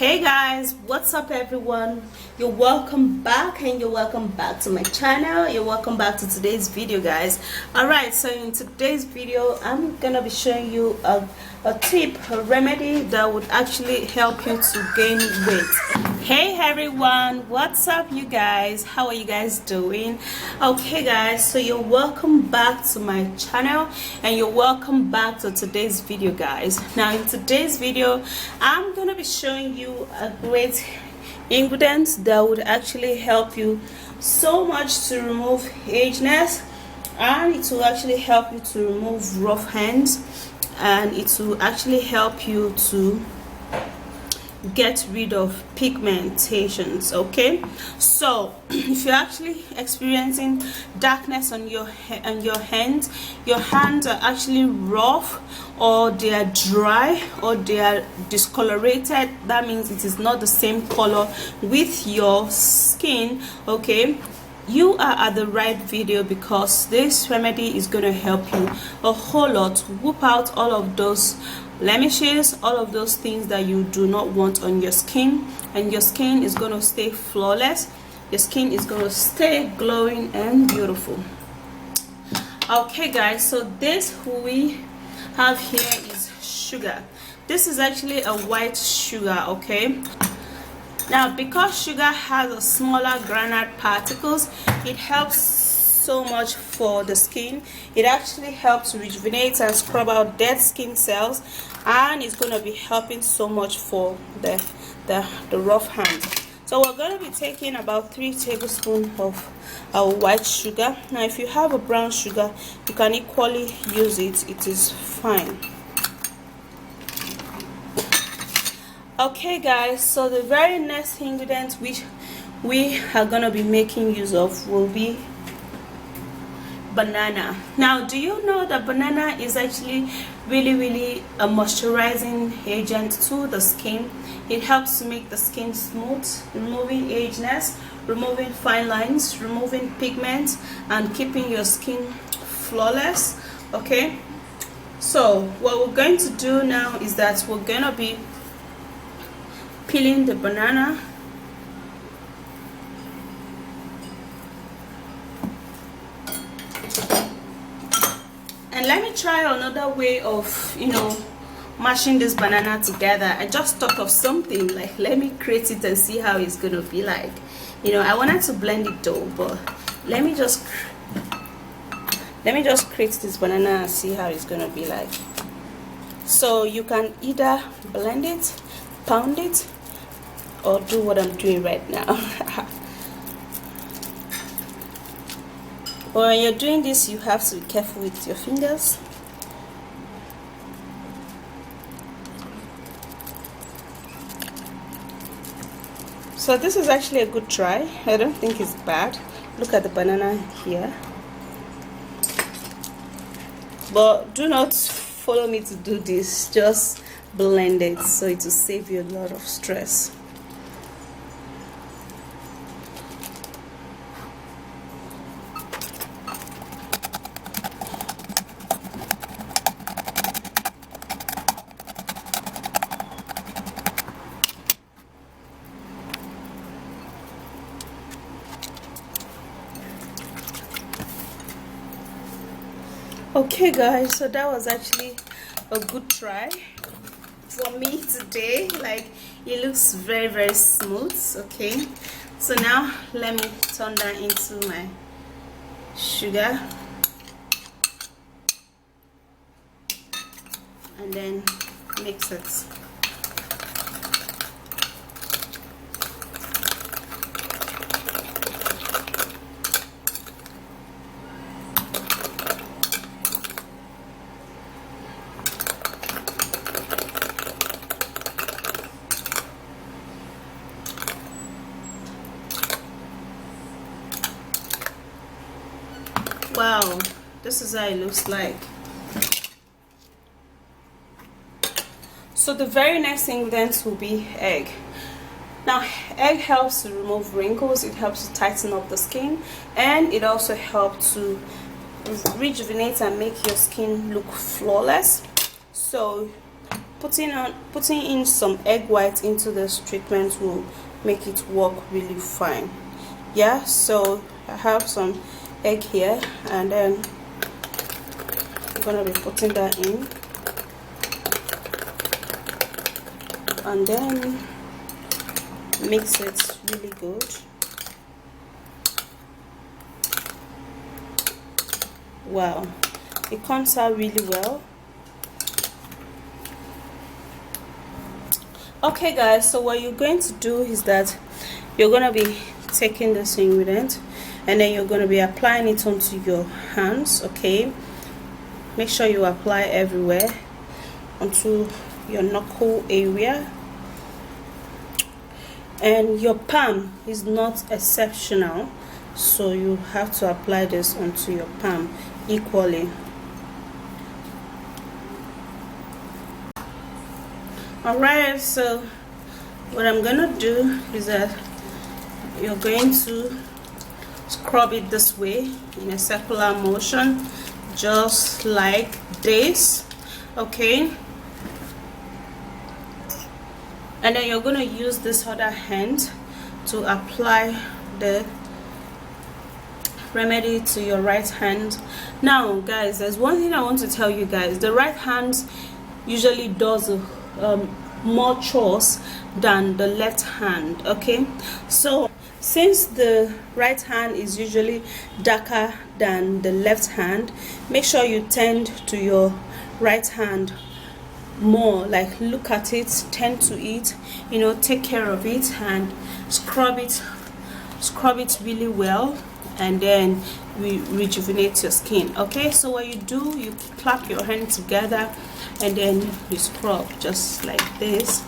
Hey guys, what's up everyone? You're welcome back to my channel. You're welcome back to today's video, guys. Alright, so in today's video I'm gonna be showing you a tip, a remedy that would actually help you to gain weight. Hey everyone, what's up you guys? How are you guys doing? Okay guys, so you're welcome back to my channel and you're welcome back to today's video, guys. Now in today's video I'm gonna be showing you a great ingredient that would actually help you so much to remove ageness, and it will actually help you to remove rough hands, and it will actually help you to get rid of pigmentations. Okay, so if you're actually experiencing darkness on your hands, your hands are actually rough, or they are dry, or they are discolorated, that means it is not the same color with your skin, okay, you are at the right video, because this remedy is going to help you a whole lot, whoop out all of those blemishes, all of those things that you do not want on your skin, and your skin is going to stay flawless. Your skin is going to stay glowing and beautiful. Okay guys, so this we have here is sugar. This is actually a white sugar. Okay, now because sugar has a smaller granite particles, it helps so much for the skin. It actually helps rejuvenate and scrub out dead skin cells, and it's going to be helping so much for the rough hands. So we're going to be taking about 3 tablespoons of our white sugar. Now if you have a brown sugar, you can equally use it, it is fine. Okay guys, so the very next ingredient which we are going to be making use of will be banana. Now do you know that banana is actually really a moisturizing agent to the skin? It helps to make the skin smooth, removing ageness, removing fine lines, removing pigments, and keeping your skin flawless. Okay, so what we're going to do now is that we're going to be peeling the banana. And let me try another way of, mashing this banana together. I just thought of something, like let me create it and see how it's gonna be like. I wanted to blend it though, but let me just create this banana and see how it's gonna be like. So you can either blend it, pound it, or do what I'm doing right now. When you're doing this, you have to be careful with your fingers. So this is actually a good try. I don't think it's bad. Look at the banana here. But do not follow me to do this. Just blend it, so it will save you a lot of stress. Okay guys, so that was actually a good try for me today. Like, it looks very smooth. Okay, so now let me turn that into my sugar and then mix it. Wow, this is how it looks like. So the very next ingredient will be egg. Now egg helps to remove wrinkles, it helps to tighten up the skin, and it also helps to rejuvenate and make your skin look flawless. So putting in some egg white into this treatment will make it work really fine. Yeah, so I have some egg here, and then I'm gonna be putting that in, and then mix it really good. Wow, it comes out really well. Okay guys, so what you're going to do is that you're going to be taking this ingredient and then you're going to be applying it onto your hands. Okay, make sure you apply everywhere onto your knuckle area, and your palm is not exceptional, so you have to apply this onto your palm equally. Alright, so what I'm gonna do is that you're going to scrub it this way in a circular motion, just like this. Okay, and then you're going to use this other hand to apply the remedy to your right hand. Now guys, there's one thing I want to tell you guys. The right hand usually does more chores than the left hand. Okay, so since the right hand is usually darker than the left hand, make sure you tend to your right hand more, like look at it, tend to it, you know, take care of it and scrub it really well, and then rejuvenate your skin. Okay, so what you do, you clap your hands together and then you scrub just like this.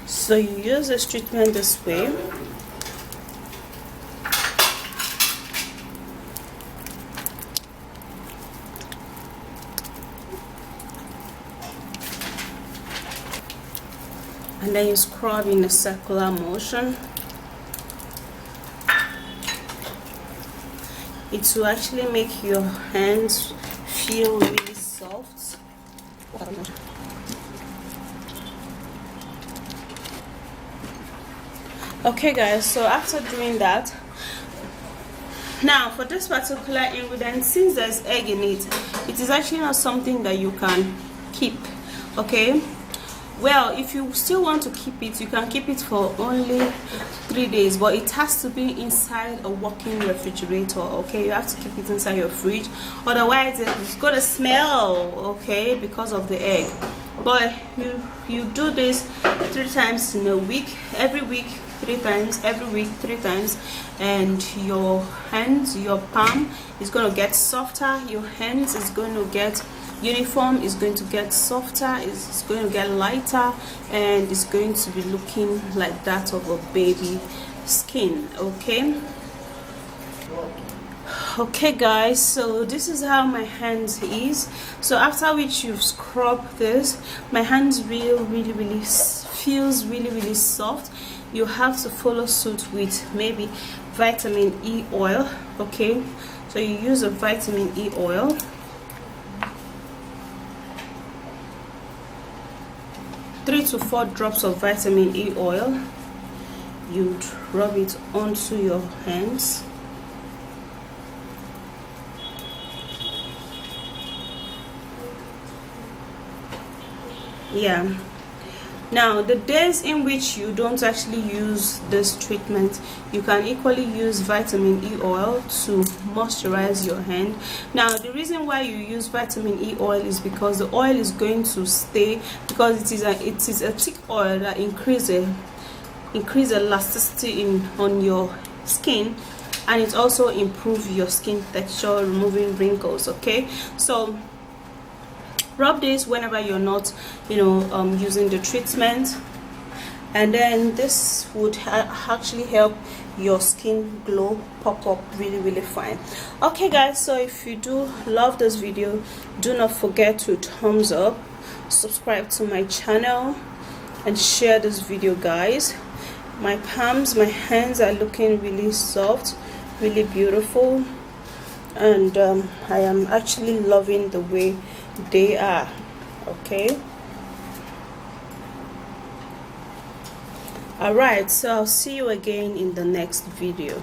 So you use this treatment this way. And then you scrub in a circular motion. It will actually make your hands feel really soft. Okay guys, so after doing that, now for this particular ingredient, since there's egg in it, it is actually not something that you can keep. Okay, well, if you still want to keep it, you can keep it for only 3 days, but it has to be inside a working refrigerator. Okay, you have to keep it inside your fridge, otherwise it's gonna smell, okay, because of the egg. But you do this 3 times in a week, every week 3 times, every week 3 times, and your hands, your palm is going to get softer, your hands is going to get uniform, is going to get softer, it's going to get lighter, and it's going to be looking like that of a baby skin. Okay guys, so this is how my hands is. So after which you've scrubbed this, my hands really feels really soft. You have to follow suit with maybe vitamin E oil. Okay, so you use a vitamin E oil. Three to 4 drops of vitamin E oil. You rub it onto your hands. Yeah, now the days in which you don't actually use this treatment, you can equally use vitamin E oil to moisturize your hand. Now the reason why you use vitamin E oil is because the oil is going to stay, because it is a thick oil that increase elasticity on your skin, and it also improves your skin texture, removing wrinkles. Okay, so rub this whenever you're not, using the treatment, and then this would actually help your skin glow, pop up really fine. Okay guys, so if you do love this video, do not forget to thumbs up, subscribe to my channel, and share this video guys. My palms, my hands are looking really soft, really beautiful. and I am actually loving the way they are. Okay, all right, so I'll see you again in the next video.